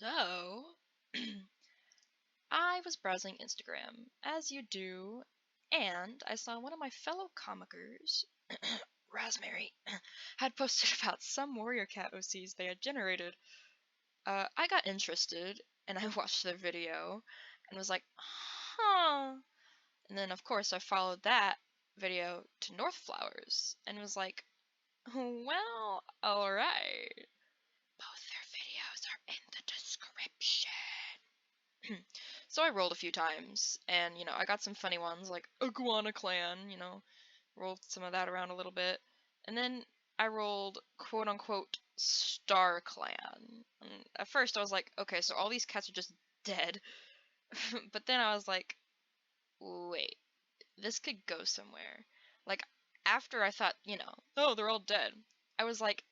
So, I was browsing Instagram, as you do, and I saw one of my fellow comicers, Raspberry, had posted about some warrior cat OCs they had generated. I got interested, and I watched their video, and was like, huh. And then, of course, I followed that video to Northflowers, and was like, well, alright. Both their videos are in the description. So I rolled a few times, and, I got some funny ones, like Iguana Clan, rolled some of that around a little bit. And then I rolled quote-unquote Star Clan. And at first I was like, okay, so all these cats are just dead. But then I was like, wait, this could go somewhere. Like, after I thought, oh, they're all dead, I was like,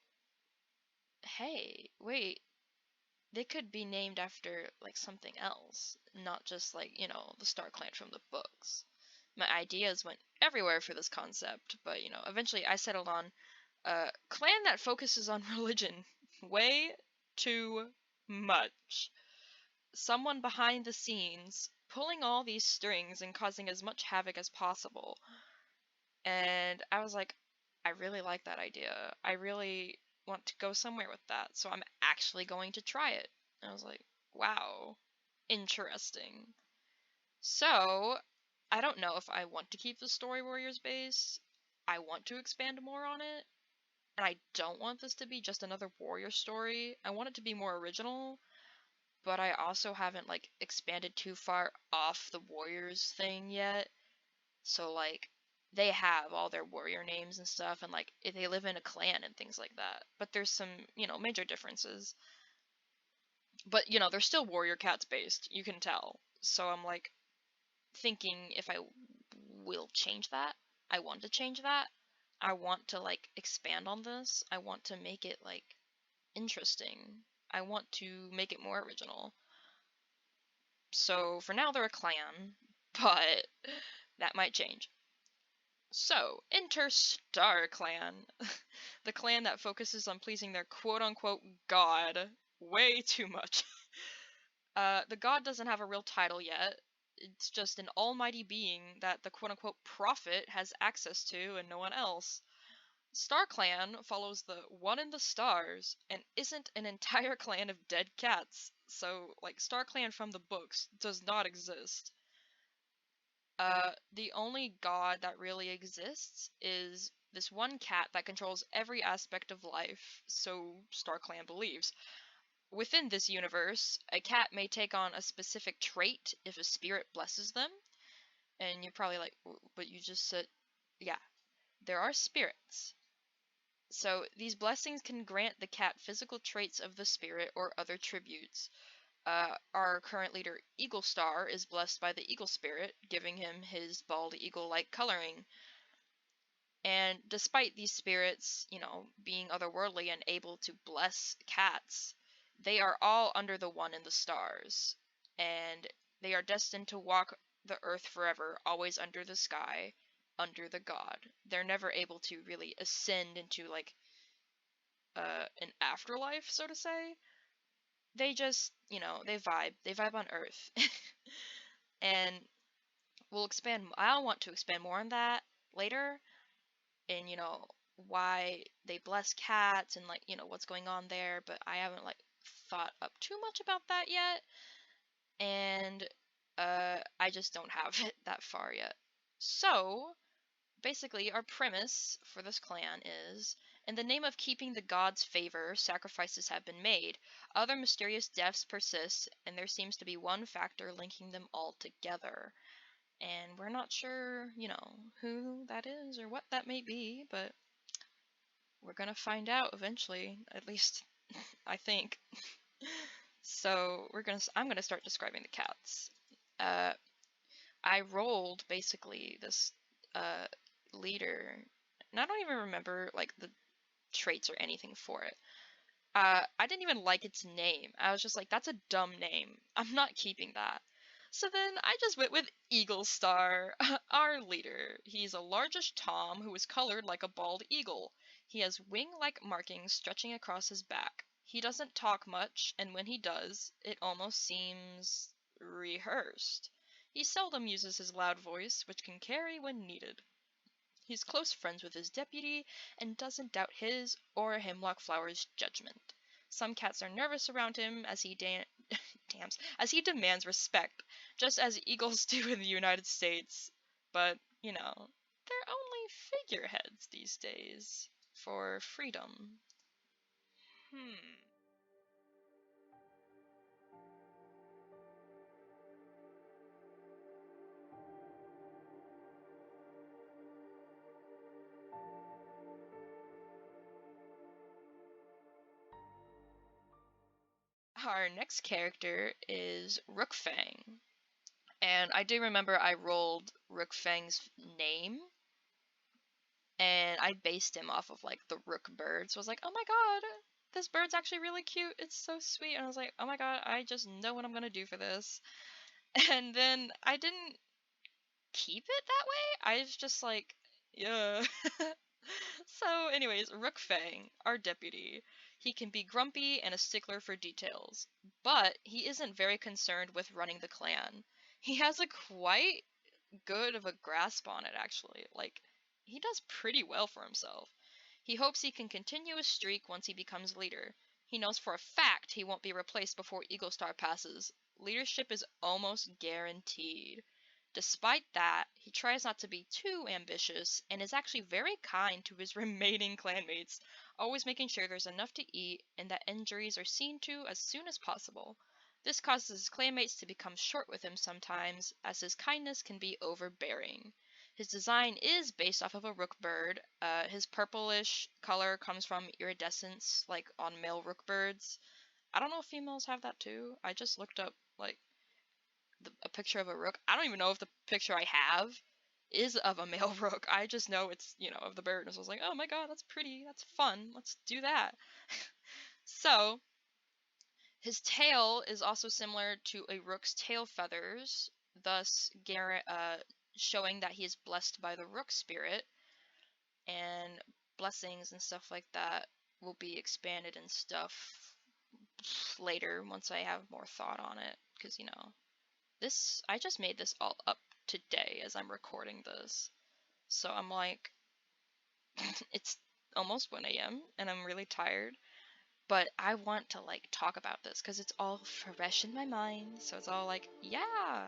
hey, wait, they could be named after, like, something else, not just, like, the Star Clan from the books. My ideas went everywhere for this concept, but, eventually I settled on a clan that focuses on religion way too much. Someone behind the scenes pulling all these strings and causing as much havoc as possible. And I was like, I really like that idea. I really want to go somewhere with that, so I'm actually going to try it. And I was like, wow, interesting. So, I don't know if I want to keep the Story Warriors base. I want to expand more on it. And I don't want this to be just another warrior story. I want it to be more original. But I also haven't, like, expanded too far off the warriors thing yet. So, like, they have all their warrior names and stuff, and, like, they live in a clan and things like that. But there's some, major differences. But, they're still warrior cats based, you can tell. So I'm, like, thinking if I will change that. I want to change that. I want to, like, expand on this. I want to make it, like, interesting. I want to make it more original. So, for now, they're a clan, but that might change. So, enter Star Clan, the clan that focuses on pleasing their quote-unquote god way too much. The god doesn't have a real title yet. It's just an almighty being that the quote-unquote prophet has access to and no one else. Star Clan follows the one in the stars and isn't an entire clan of dead cats. So, like, Star Clan from the books does not exist. The only god that really exists is this one cat that controls every aspect of life, so StarClan believes. Within this universe, a cat may take on a specific trait if a spirit blesses them. And you're probably like, but you just said, yeah, there are spirits. So these blessings can grant the cat physical traits of the spirit or other tributes. Our current leader, Eagle Star, is blessed by the Eagle Spirit, giving him his bald eagle-like coloring. And despite these spirits, being otherworldly and able to bless cats, they are all under the one in the stars. And they are destined to walk the earth forever, always under the sky, under the god. They're never able to really ascend into, like, an afterlife, so to say. They just, they vibe on Earth. And I want to expand more on that later, and, why they bless cats, and, like, what's going on there, but I haven't, like, thought up too much about that yet, and, I just don't have it that far yet. So, basically, our premise for this clan is, in the name of keeping the gods' favor, sacrifices have been made. Other mysterious deaths persist, and there seems to be one factor linking them all together. And we're not sure, who that is or what that may be, but we're gonna find out eventually, at least I think. So I'm gonna start describing the cats. I rolled basically this leader, and I don't even remember, like, the traits or anything for it. I didn't even like its name. I was just like, that's a dumb name. I'm not keeping that. So then I just went with Eagle Star, our leader. He's a largish tom who is colored like a bald eagle. He has wing-like markings stretching across his back. He doesn't talk much, and when he does, it almost seems rehearsed. He seldom uses his loud voice, which can carry when needed. He's close friends with his deputy and doesn't doubt his or Hemlock Flower's judgment. Some cats are nervous around him as he as he demands respect, just as eagles do in the United States. But, you know, they're only figureheads these days for freedom. Our next character is Rookfang. And I do remember I rolled Rookfang's name, and I based him off of like the rook bird. So I was like, oh my god, this bird's actually really cute. It's so sweet. And I was like, oh my god, I just know what I'm gonna do for this. And then I didn't keep it that way. I was just like, yeah. So, anyways, Rookfang, our deputy. He can be grumpy and a stickler for details, but he isn't very concerned with running the clan. He has a quite good of a grasp on it, actually. Like, he does pretty well for himself. He hopes he can continue his streak once he becomes leader. He knows for a fact he won't be replaced before Eagle Star passes. Leadership is almost guaranteed. Despite that, he tries not to be too ambitious and is actually very kind to his remaining clanmates, always making sure there's enough to eat and that injuries are seen to as soon as possible. This causes his clanmates to become short with him sometimes, as his kindness can be overbearing. His design is based off of a rook bird. His purplish color comes from iridescence, like on male rook birds. I don't know if females have that too. I just looked up like a picture of a rook. I don't even know if the picture I have is of a male rook. I just know it's, of the bird. And so I was like, oh my god, that's pretty. That's fun. Let's do that. So, his tail is also similar to a rook's tail feathers, thus showing that he is blessed by the rook spirit, and blessings and stuff like that will be expanded and stuff later once I have more thought on it, because, I just made this all up today as I'm recording this. So I'm like, it's almost 1 a.m. and I'm really tired. But I want to like talk about this because it's all fresh in my mind. So it's all like, yeah.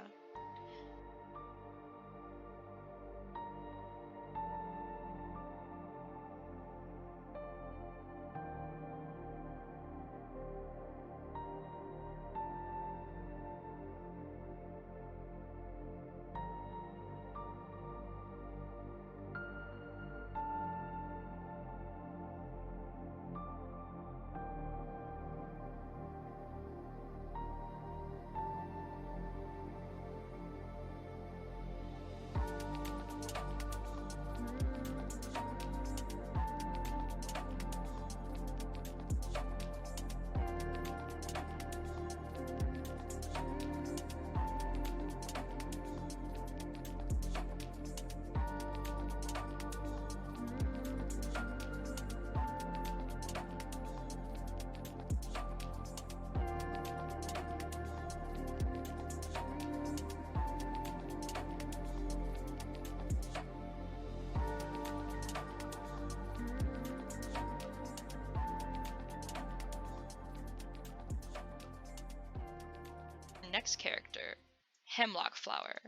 Next character, Hemlock Flower,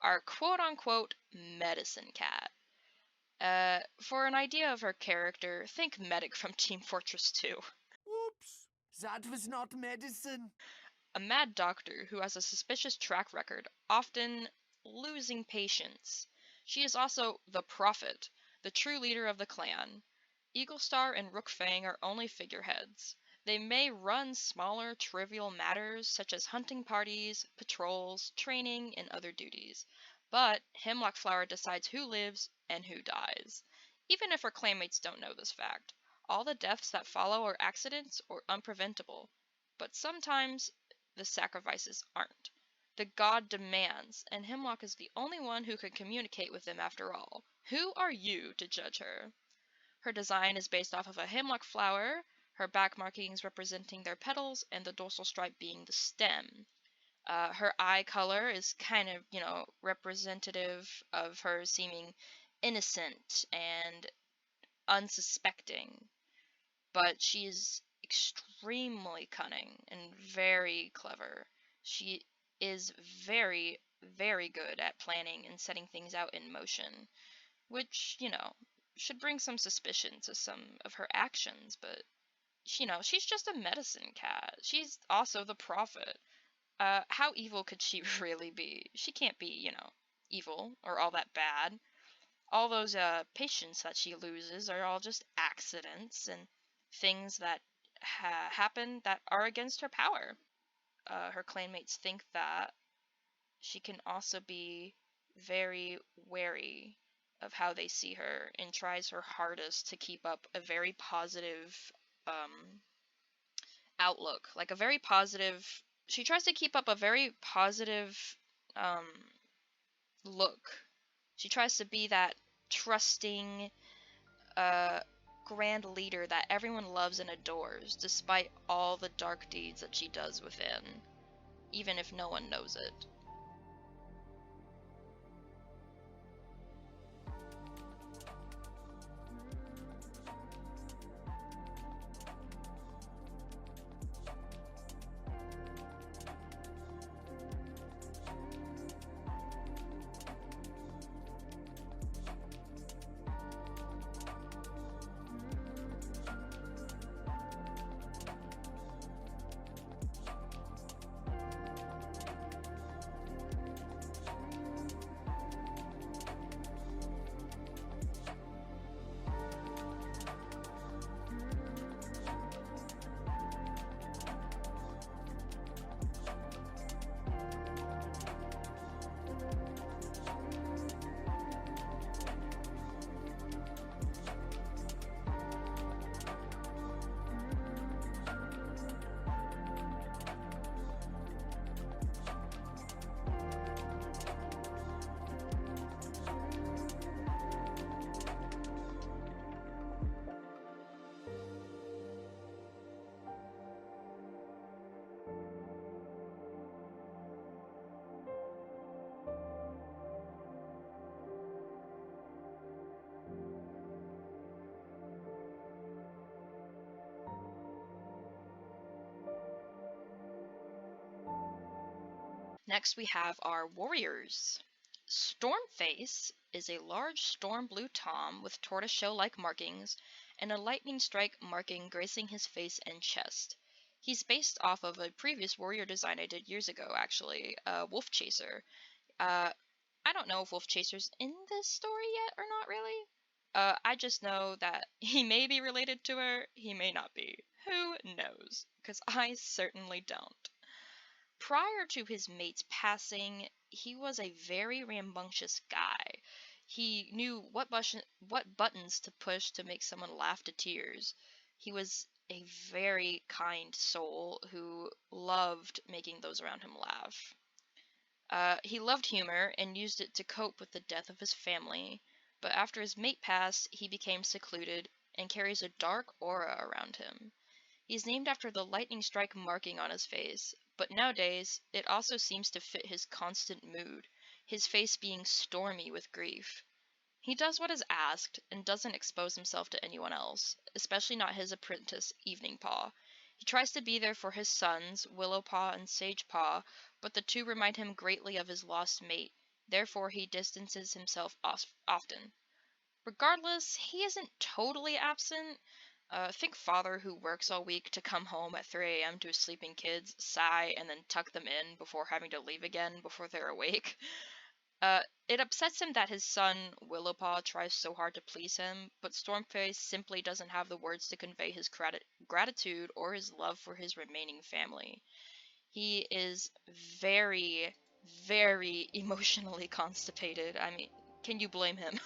our quote-unquote medicine cat. For an idea of her character, think Medic from Team Fortress 2. Whoops! That was not medicine. A mad doctor who has a suspicious track record, often losing patience. She is also the Prophet, the true leader of the clan. Eaglestar and Rookfang are only figureheads. They may run smaller, trivial matters such as hunting parties, patrols, training, and other duties. But Hemlock Flower decides who lives and who dies. Even if her clanmates don't know this fact, all the deaths that follow are accidents or unpreventable. But sometimes the sacrifices aren't. The god demands, and Hemlock is the only one who can communicate with him after all. Who are you to judge her? Her design is based off of a hemlock flower. her back markings representing their petals, and the dorsal stripe being the stem. Her eye color is kind of, representative of her seeming innocent and unsuspecting, but she is extremely cunning and very clever. She is very, very good at planning and setting things out in motion, which, should bring some suspicion to some of her actions, but, she's just a medicine cat. She's also the prophet. How evil could she really be? She can't be, evil or all that bad. All those patients that she loses are all just accidents and things that happen that are against her power. Her clanmates think that she can also be very wary of how they see her and tries her hardest to keep up a very positive outlook, like a very positive. She tries to keep up a very positive um, look. She tries to be that trusting, uh, grand leader that everyone loves and adores, despite all the dark deeds that she does within, even if no one knows it. Next, we have our warriors. Stormface is a large storm blue tom with tortoiseshell-like markings and a lightning strike marking gracing his face and chest. He's based off of a previous warrior design I did years ago, actually, Wolf Chaser. Uh, I don't know if Wolf Chaser's in this story yet or not, really. I just know that he may be related to her, he may not be. Who knows? Because I certainly don't. Prior to his mate's passing, he was a very rambunctious guy. He knew what buttons to push to make someone laugh to tears. He was a very kind soul who loved making those around him laugh. He loved humor and used it to cope with the death of his family, but after his mate passed, he became secluded and carries a dark aura around him. He's named after the lightning strike marking on his face, but nowadays it also seems to fit his constant mood, his face being stormy with grief. He does what is asked and doesn't expose himself to anyone else, especially not his apprentice, Eveningpaw. He tries to be there for his sons, Willowpaw and Sagepaw, but the two remind him greatly of his lost mate, therefore he distances himself often. Regardless, he isn't totally absent. Think father who works all week to come home at 3 a.m. to his sleeping kids, sigh, and then tuck them in before having to leave again before they're awake. It upsets him that his son, Willowpaw, tries so hard to please him, but Stormface simply doesn't have the words to convey his gratitude or his love for his remaining family. He is very, very emotionally constipated. I mean, can you blame him?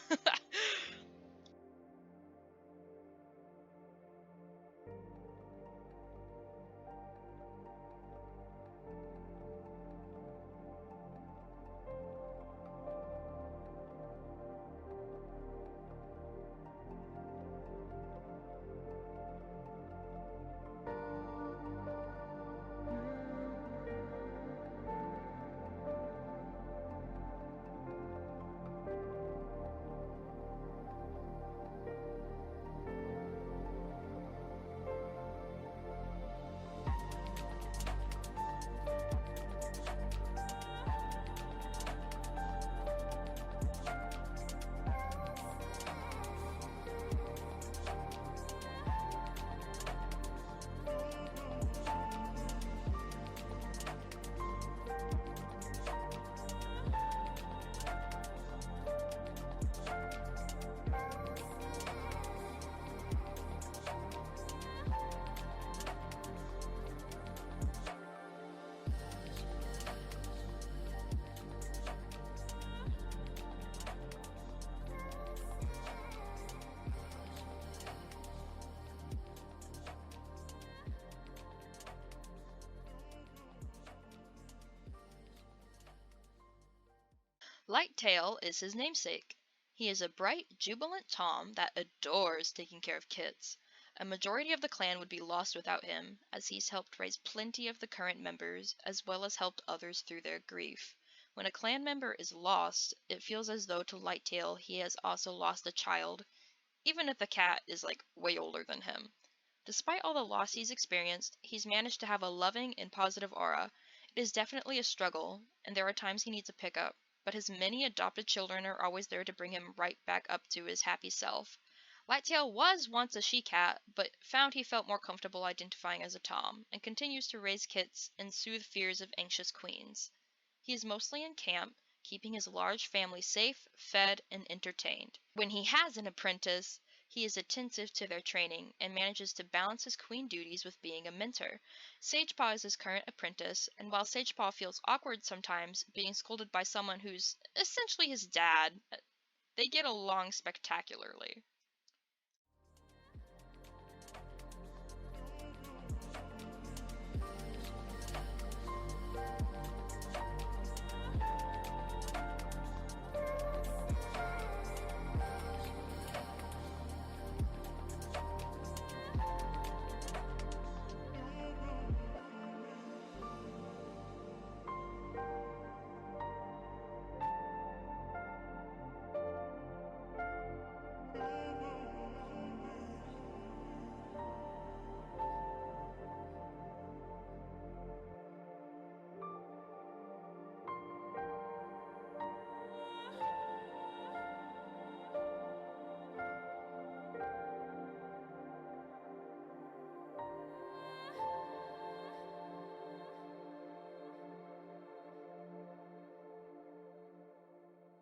Lighttail is his namesake. He is a bright, jubilant Tom that adores taking care of kids. A majority of the clan would be lost without him, as he's helped raise plenty of the current members, as well as helped others through their grief. When a clan member is lost, it feels as though to Lighttail he has also lost a child, even if the cat is like way older than him. Despite all the loss he's experienced, he's managed to have a loving and positive aura. It is definitely a struggle, and there are times he needs a pickup, but his many adopted children are always there to bring him right back up to his happy self. Lighttail was once a she-cat, but found he felt more comfortable identifying as a tom, and continues to raise kits and soothe fears of anxious queens. He is mostly in camp, keeping his large family safe, fed, and entertained. When he has an apprentice, he is attentive to their training and manages to balance his queen duties with being a mentor. Sagepaw is his current apprentice, and while Sagepaw feels awkward sometimes being scolded by someone who's essentially his dad, they get along spectacularly.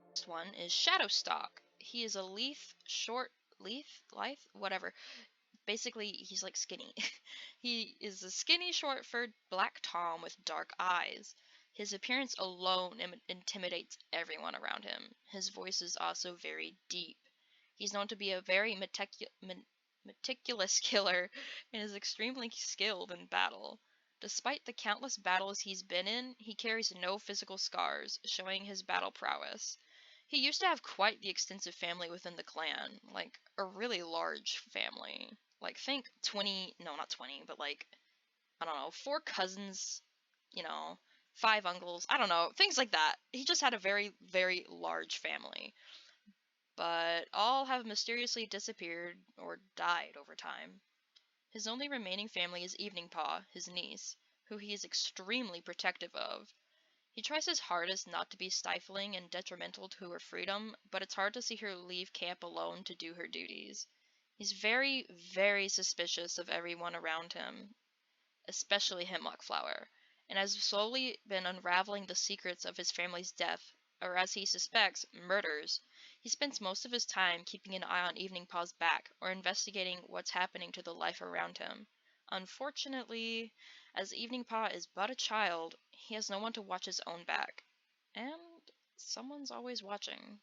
Next one is Shadowstalk. He is a lithe, whatever. Basically, he's like skinny. He is a skinny, short-furred black tom with dark eyes. His appearance alone intimidates everyone around him. His voice is also very deep. He's known to be a very meticulous killer and is extremely skilled in battle. Despite the countless battles he's been in, he carries no physical scars, showing his battle prowess. He used to have quite the extensive family within the clan, like a really large family. Like, think 20, no, not 20, but like, I don't know, 4 cousins, you know, 5 uncles, I don't know, things like that. He just had a very, very large family. But all have mysteriously disappeared or died over time. His only remaining family is Evening Paw, his niece, who he is extremely protective of. He tries his hardest not to be stifling and detrimental to her freedom, but it's hard to see her leave camp alone to do her duties. He's very, very suspicious of everyone around him, especially Hemlock Flower, and has slowly been unraveling the secrets of his family's death, or as he suspects, murders. He spends most of his time keeping an eye on Evening Paw's back, or investigating what's happening to the life around him. Unfortunately, as Evening Paw is but a child, he has no one to watch his own back. And someone's always watching.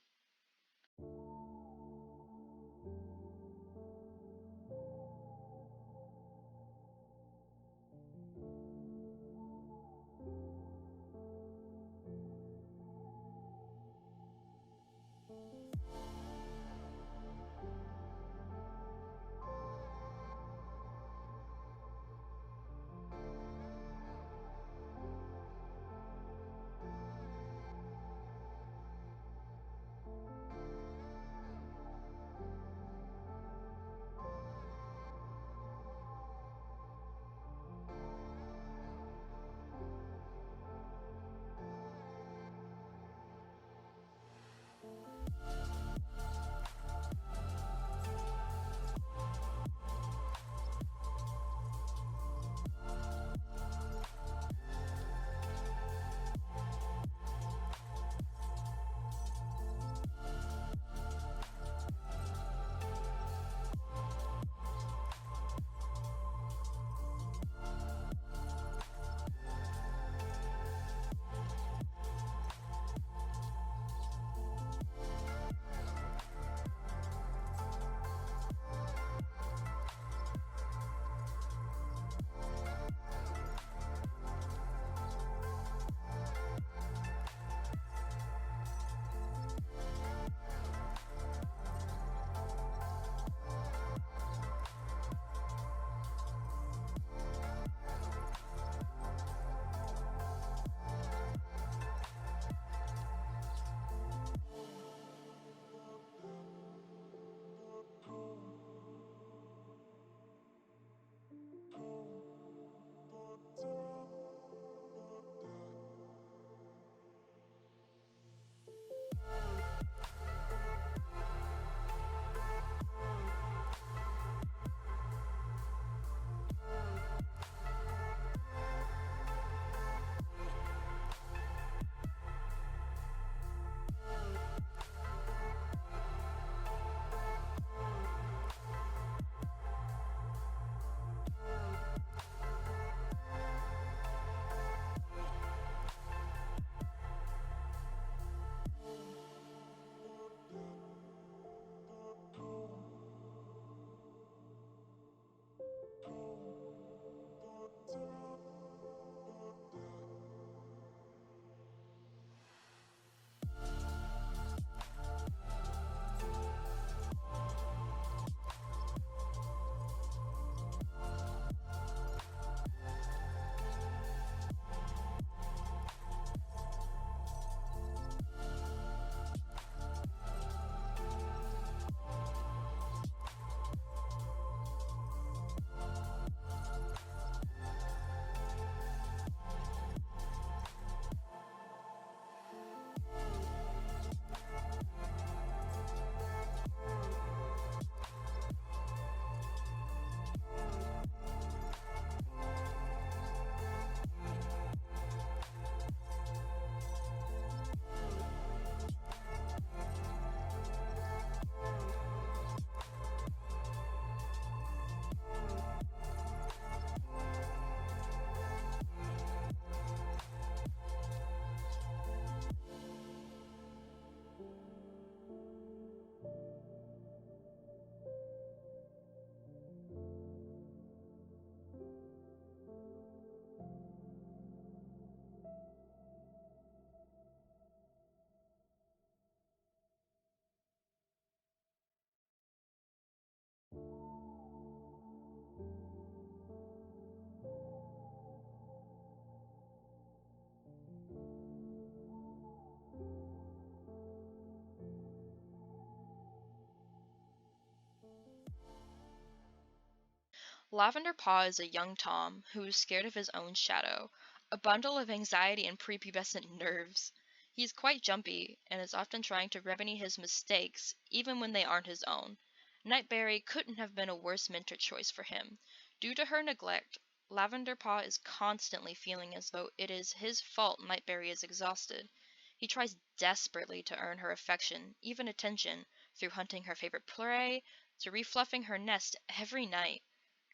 Lavender Paw is a young Tom who is scared of his own shadow, a bundle of anxiety and prepubescent nerves. He is quite jumpy and is often trying to remedy his mistakes, even when they aren't his own. Nightberry couldn't have been a worse mentor choice for him. Due to her neglect, Lavender Paw is constantly feeling as though it is his fault Nightberry is exhausted. He tries desperately to earn her affection, even attention, through hunting her favorite prey, to refluffing her nest every night.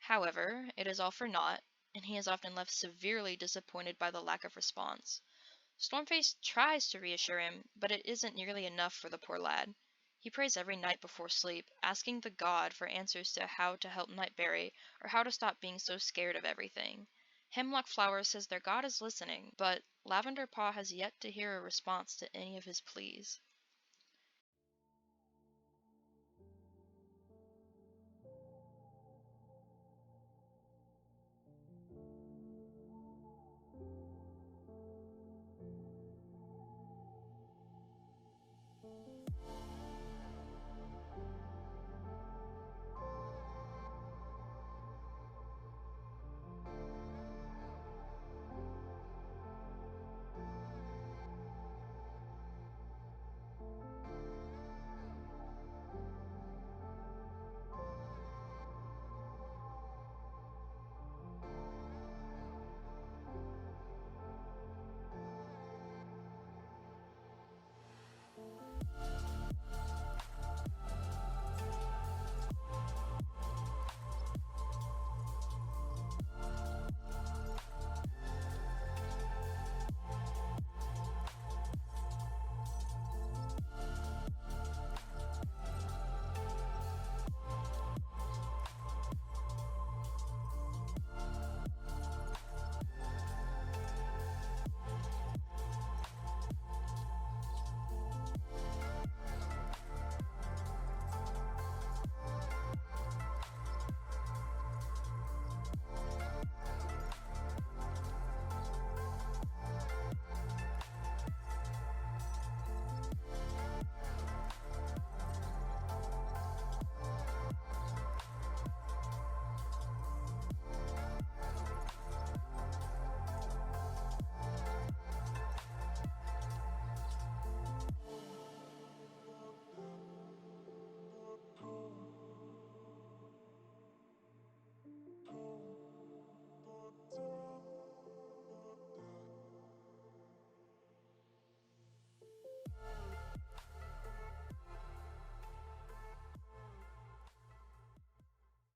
However, it is all for naught, and he is often left severely disappointed by the lack of response. Stormface tries to reassure him, but it isn't nearly enough for the poor lad. He prays every night before sleep, asking the god for answers to how to help Nightberry or how to stop being so scared of everything. Hemlock Flower says their god is listening, but Lavender Paw has yet to hear a response to any of his pleas.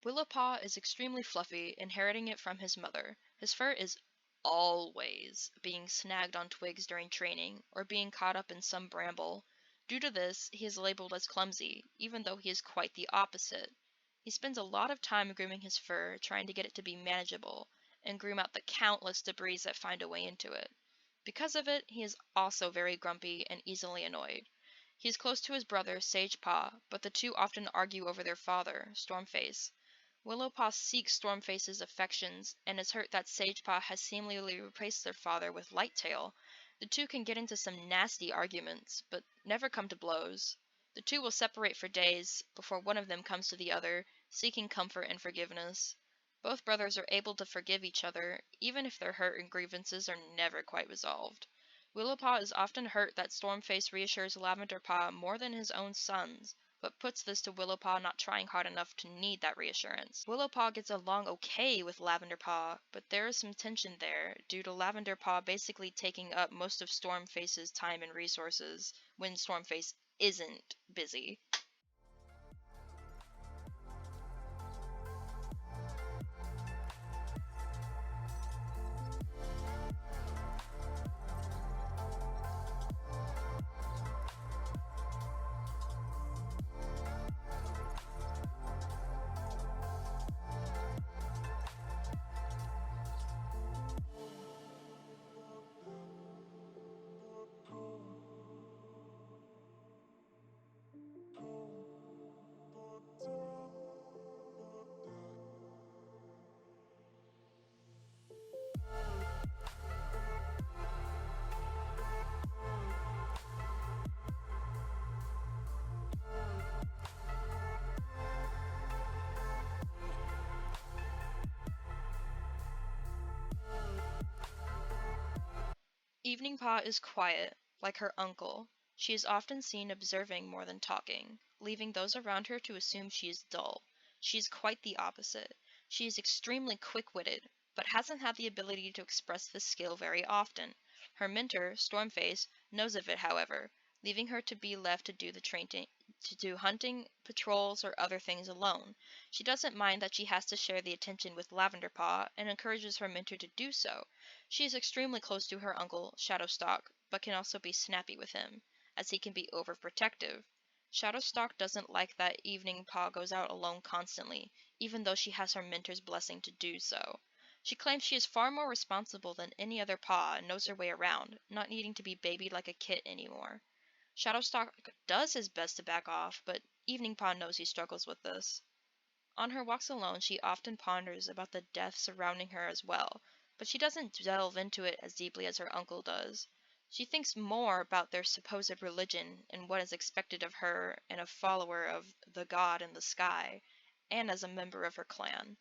Willowpaw is extremely fluffy, inheriting it from his mother. His fur is always being snagged on twigs during training, or being caught up in some bramble. Due to this, he is labeled as clumsy, even though he is quite the opposite. He spends a lot of time grooming his fur, trying to get it to be manageable, and groom out the countless debris that find a way into it. Because of it, he is also very grumpy and easily annoyed. He is close to his brother, Sagepaw, but the two often argue over their father, Stormface. Willowpaw seeks Stormface's affections and is hurt that Sagepaw has seemingly replaced their father with Lighttail. The two can get into some nasty arguments, but never come to blows. The two will separate for days before one of them comes to the other, seeking comfort and forgiveness. Both brothers are able to forgive each other, even if their hurt and grievances are never quite resolved. Willowpaw is often hurt that Stormface reassures Lavenderpaw more than his own sons, but puts this to Willowpaw not trying hard enough to need that reassurance. Willowpaw gets along okay with Lavenderpaw, but there is some tension there, due to Lavenderpaw basically taking up most of Stormface's time and resources when Stormface isn't busy. Evening Paw is quiet, like her uncle. She is often seen observing more than talking, leaving those around her to assume she is dull. She is quite the opposite. She is extremely quick-witted, but hasn't had the ability to express this skill very often. Her mentor, Stormface, knows of it, however, leaving her to be left to do hunting, patrols, or other things alone. She doesn't mind that she has to share the attention with Lavender Paw and encourages her mentor to do so. She is extremely close to her uncle, Shadowstalk, but can also be snappy with him, as he can be overprotective. Shadowstalk doesn't like that Evening Paw goes out alone constantly, even though she has her mentor's blessing to do so. She claims she is far more responsible than any other paw and knows her way around, not needing to be babied like a kit anymore. Shadowstalk does his best to back off, but Evening Paw knows he struggles with this. On her walks alone, she often ponders about the death surrounding her as well, but she doesn't delve into it as deeply as her uncle does. She thinks more about their supposed religion and what is expected of her and a follower of the god in the sky, and as a member of her clan.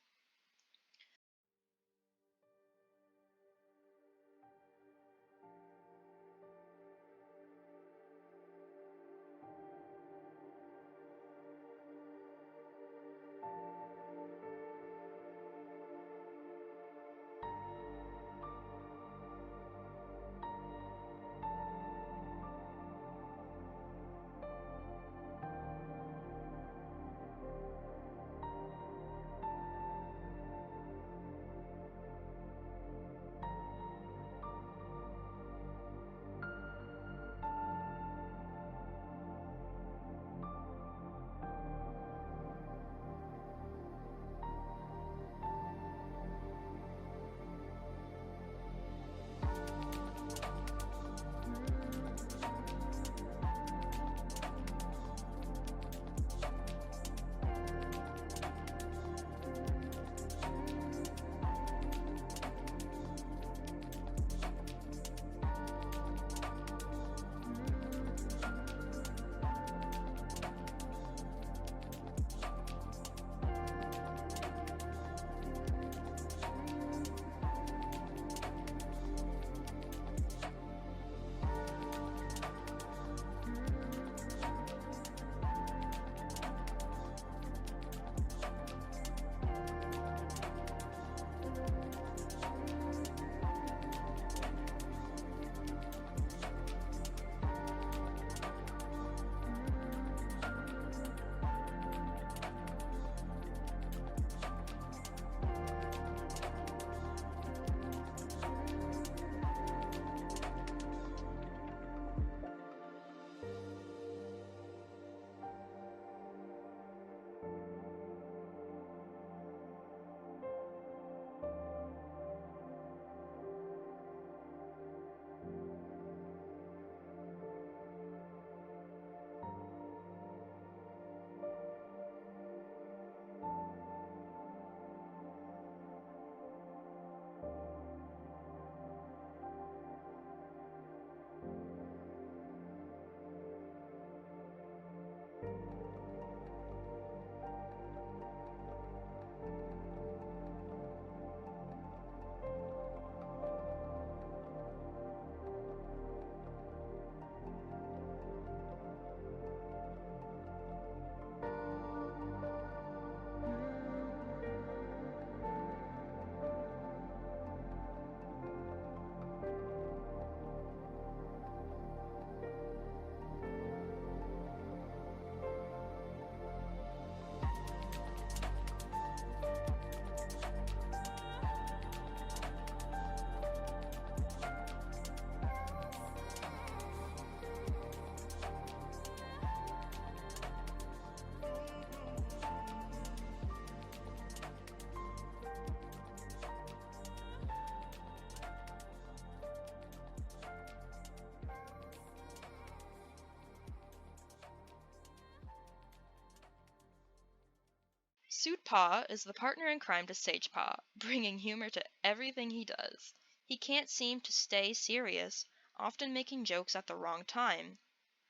Suitpaw is the partner in crime to Sagepaw, bringing humor to everything he does. He can't seem to stay serious, often making jokes at the wrong time.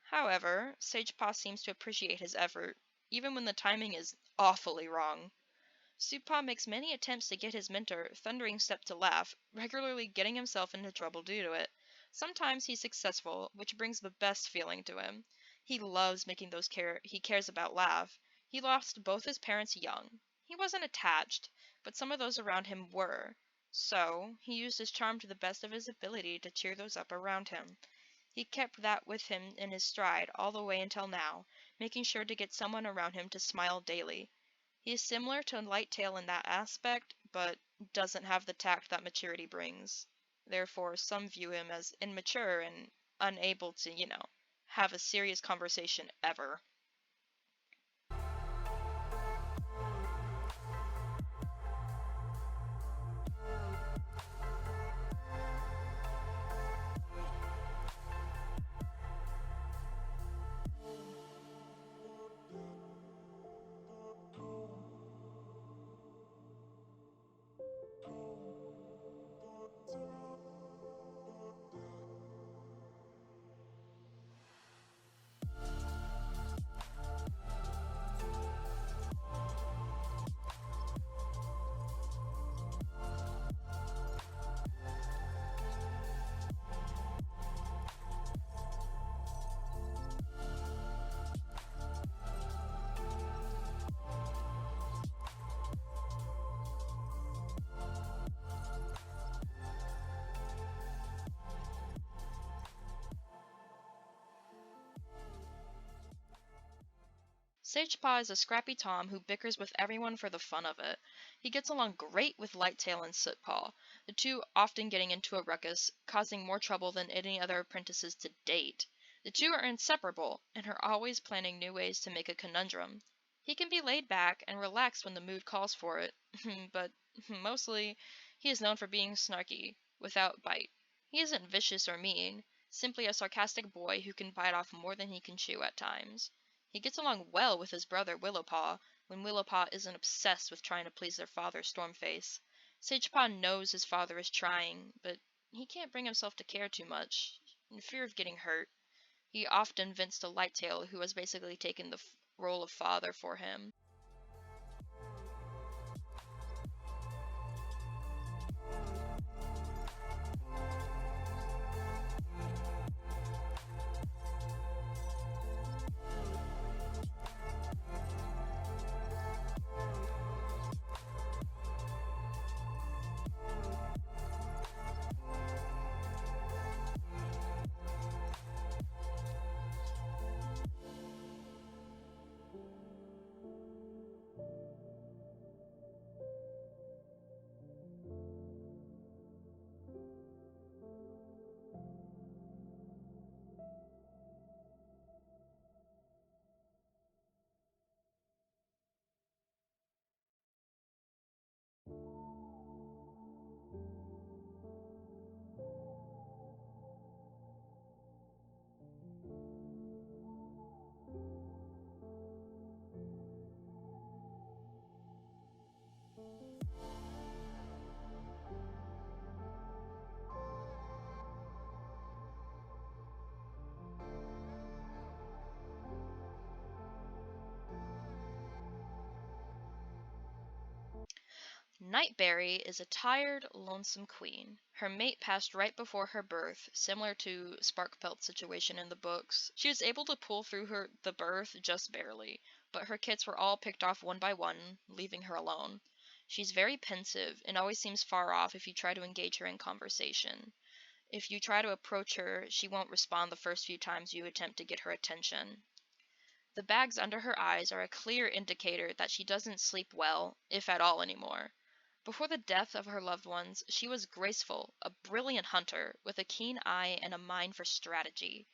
However, Sagepaw seems to appreciate his effort, even when the timing is awfully wrong. Suitpaw makes many attempts to get his mentor, Thundering Step, to laugh, regularly getting himself into trouble due to it. Sometimes he's successful, which brings the best feeling to him. He loves making those he cares about laugh. He lost both his parents young. He wasn't attached, but some of those around him were. So, he used his charm to the best of his ability to cheer those up around him. He kept that with him in his stride all the way until now, making sure to get someone around him to smile daily. He is similar to Lighttail in that aspect, but doesn't have the tact that maturity brings. Therefore, some view him as immature and unable to, have a serious conversation ever. Sagepaw is a scrappy Tom who bickers with everyone for the fun of it. He gets along great with Lighttail and Sootpaw, the two often getting into a ruckus, causing more trouble than any other apprentices to date. The two are inseparable, and are always planning new ways to make a conundrum. He can be laid back and relaxed when the mood calls for it, but mostly he is known for being snarky, without bite. He isn't vicious or mean, simply a sarcastic boy who can bite off more than he can chew at times. He gets along well with his brother Willowpaw, when Willowpaw isn't obsessed with trying to please their father Stormface. Sagepaw knows his father is trying, but he can't bring himself to care too much, in fear of getting hurt. He often vents to Lighttail, who has basically taken the role of father for him. Nightberry is a tired, lonesome queen. Her mate passed right before her birth, similar to Sparkpelt's situation in the books. She was able to pull through the birth just barely, but her kits were all picked off one by one, leaving her alone. She's very pensive and always seems far off if you try to engage her in conversation. If you try to approach her, she won't respond the first few times you attempt to get her attention. The bags under her eyes are a clear indicator that she doesn't sleep well, if at all anymore. Before the death of her loved ones, she was graceful, a brilliant hunter, with a keen eye and a mind for strategy.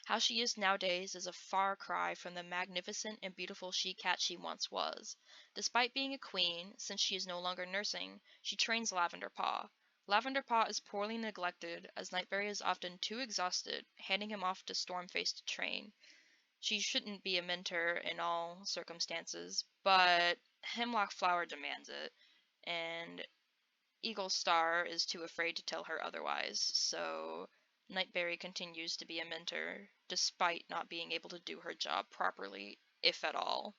How she is nowadays is a far cry from the magnificent and beautiful she-cat she once was. Despite being a queen, since she is no longer nursing, she trains Lavender Paw. Lavender Paw is poorly neglected, as Nightberry is often too exhausted, handing him off to Stormface to train. She shouldn't be a mentor in all circumstances, but Hemlock Flower demands it, and Eagle Star is too afraid to tell her otherwise, so Nightberry continues to be a mentor, despite not being able to do her job properly, if at all.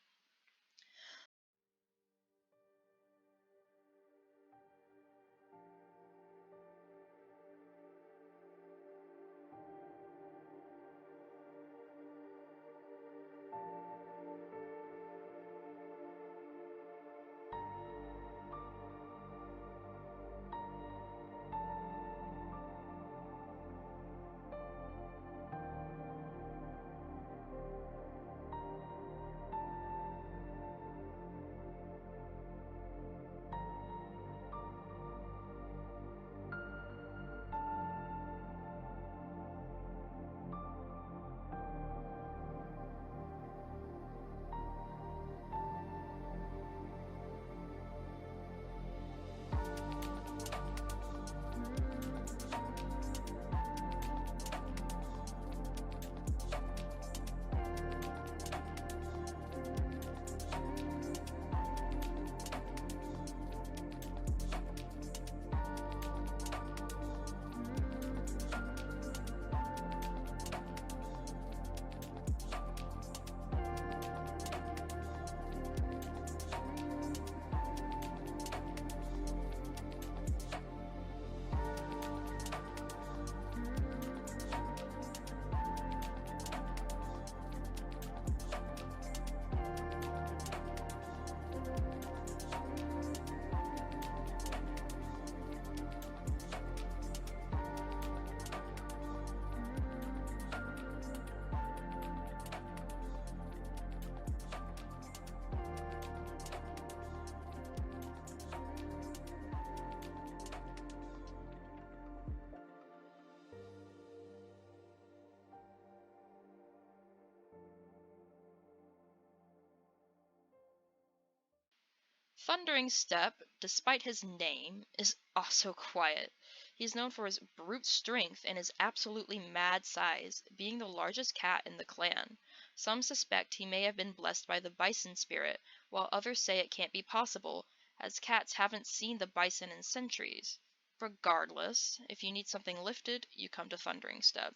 Thundering Step, despite his name, is also quiet. He's known for his brute strength and his absolutely mad size, being the largest cat in the clan. Some suspect he may have been blessed by the bison spirit, while others say it can't be possible, as cats haven't seen the bison in centuries. Regardless, if you need something lifted, you come to Thundering Step.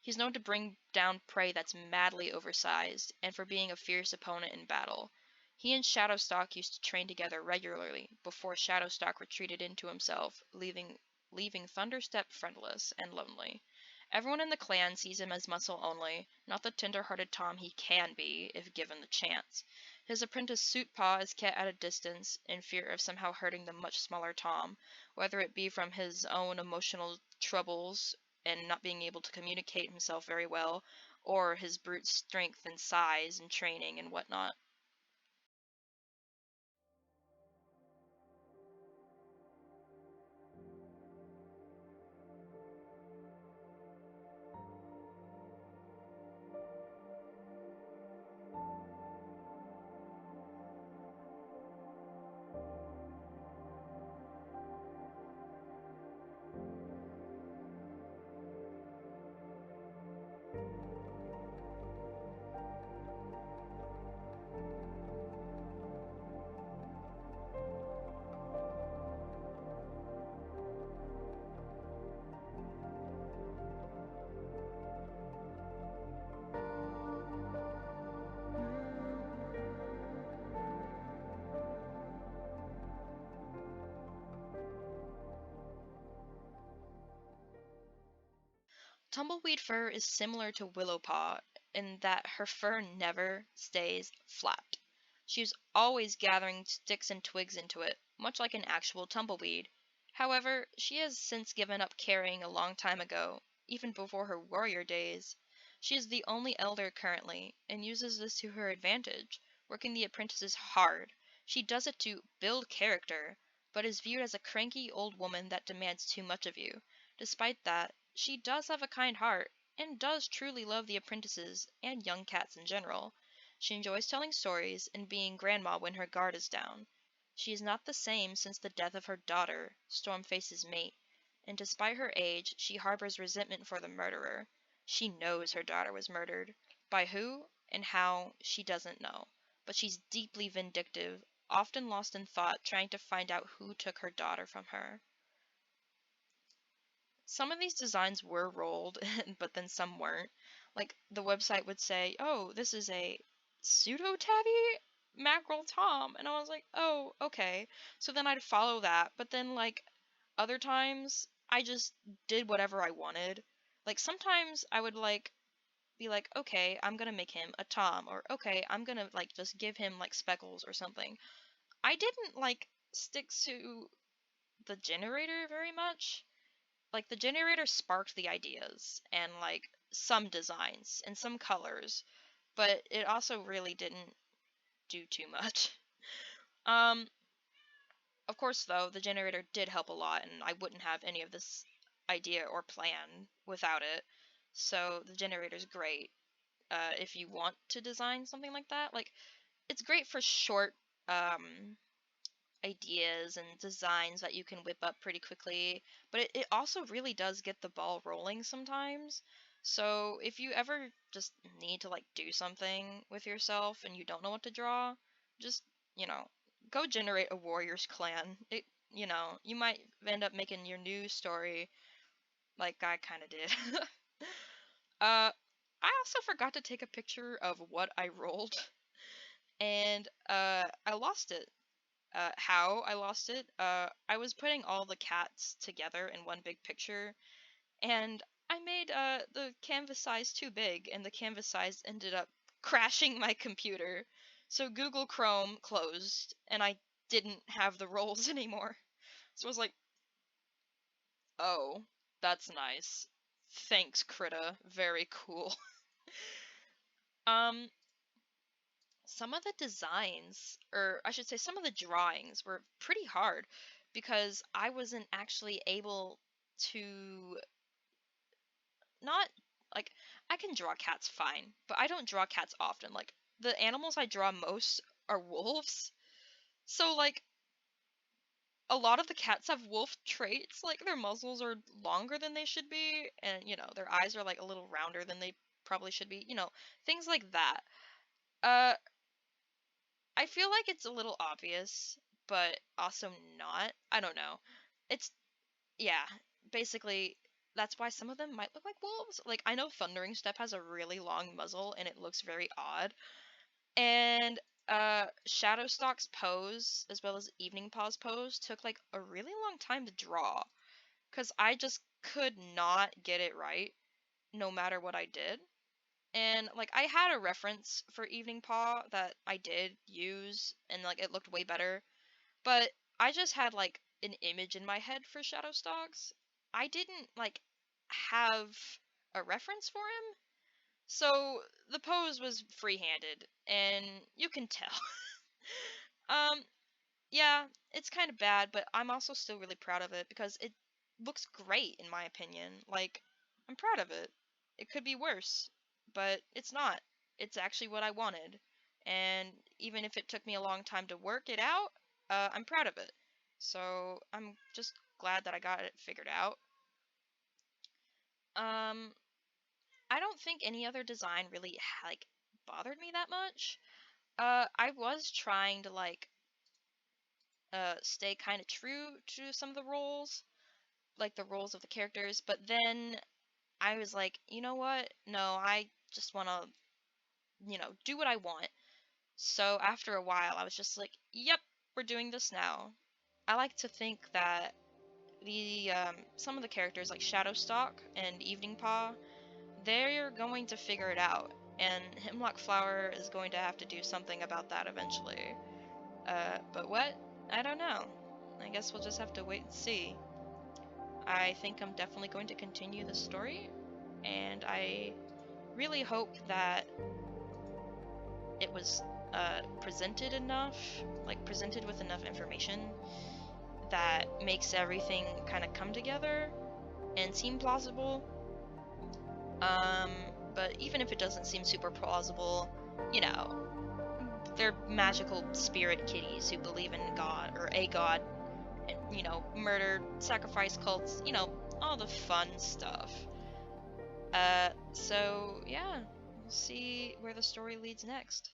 He's known to bring down prey that's madly oversized, and for being a fierce opponent in battle. He and Shadowstalk used to train together regularly, before Shadowstalk retreated into himself, leaving Thunderstep friendless and lonely. Everyone in the clan sees him as muscle only, not the tender-hearted Tom he can be, if given the chance. His apprentice Suitpaw is kept at a distance, in fear of somehow hurting the much smaller Tom, whether it be from his own emotional troubles and not being able to communicate himself very well, or his brute strength and size and training and whatnot. Tumbleweed fur is similar to Willowpaw in that her fur never stays flat. She's always gathering sticks and twigs into it, much like an actual tumbleweed. However, she has since given up carrying a long time ago, even before her warrior days. She is the only elder currently, and uses this to her advantage, working the apprentices hard. She does it to build character, but is viewed as a cranky old woman that demands too much of you. Despite that, she does have a kind heart, and does truly love the apprentices and young cats in general. She enjoys telling stories and being grandma when her guard is down. She is not the same since the death of her daughter, Stormface's mate, and despite her age, she harbors resentment for the murderer. She knows her daughter was murdered. By who and how, she doesn't know. But she's deeply vindictive, often lost in thought trying to find out who took her daughter from her. Some of these designs were rolled, but then some weren't. Like the website would say, "Oh, this is a pseudo tabby mackerel Tom," and I was like, "Oh, okay." So then I'd follow that, but then like other times I just did whatever I wanted. Like sometimes I would like be like, "Okay, I'm gonna make him a Tom," or "Okay, I'm gonna like just give him like speckles or something." I didn't like stick to the generator very much. Like the generator sparked the ideas and like some designs and some colors, but it also really didn't do too much. Um, of course though, the generator did help a lot and I wouldn't have any of this idea or plan without it. So the generator's great. If you want to design something like that, like it's great for short ideas and designs that you can whip up pretty quickly, but it also really does get the ball rolling sometimes. So if you ever just need to like do something with yourself and you don't know what to draw, just, you know, go generate a warriors clan. You might end up making your new story like I kind of did. I also forgot to take a picture of what I rolled and I lost it. How I lost it. I was putting all the cats together in one big picture, and I made the canvas size too big, and the canvas size ended up crashing my computer. So Google Chrome closed, and I didn't have the rolls anymore. So I was like, oh, that's nice. Thanks, Krita. Very cool. Um, some of the designs, or I should say, some of the drawings were pretty hard because I wasn't actually able to not like I can draw cats fine, but I don't draw cats often. Like the animals I draw most are wolves, So, like, a lot of the cats have wolf traits, like their muzzles are longer than they should be, and their eyes are like a little rounder than they probably should be, things like that. Uh, I feel like it's a little obvious, but also not. I don't know. It's yeah, basically that's why some of them might look like wolves. Like I know Thundering Step has a really long muzzle and it looks very odd. And Shadowstalk's pose as well as Evening Paw's pose took like a really long time to draw cuz I just could not get it right no matter what I did. And like I had a reference for Evening Paw that I did use and like it looked way better, but I just had like an image in my head for Shadowstalks. I didn't like have a reference for him. So the pose was free-handed and you can tell. um yeah, it's kind of bad, but I'm also still really proud of it because it looks great in my opinion. Like, I'm proud of it. It could be worse, but it's not. It's actually what I wanted. And even if it took me a long time to work it out, I'm proud of it. So, I'm just glad that I got it figured out. Um, I don't think any other design really, like, bothered me that much. I was trying to, like, stay kind of true to some of the roles, like the roles of the characters, but then I was like, you know what? No, I just want to, do what I want. So after a while, I was just like, yep, we're doing this now. I like to think that the some of the characters like Shadowstalk and Evening Paw, they're going to figure it out, and Hemlock Flower is going to have to do something about that eventually. But what? I don't know. I guess we'll just have to wait and see. I think I'm definitely going to continue the story, and I really hope that it was presented enough, like presented with enough information that makes everything kind of come together and seem plausible. Um, but even if it doesn't seem super plausible, you know, they're magical spirit kitties who believe in God or a god, and murder, sacrifice cults, all the fun stuff. So yeah, we'll see where the story leads next.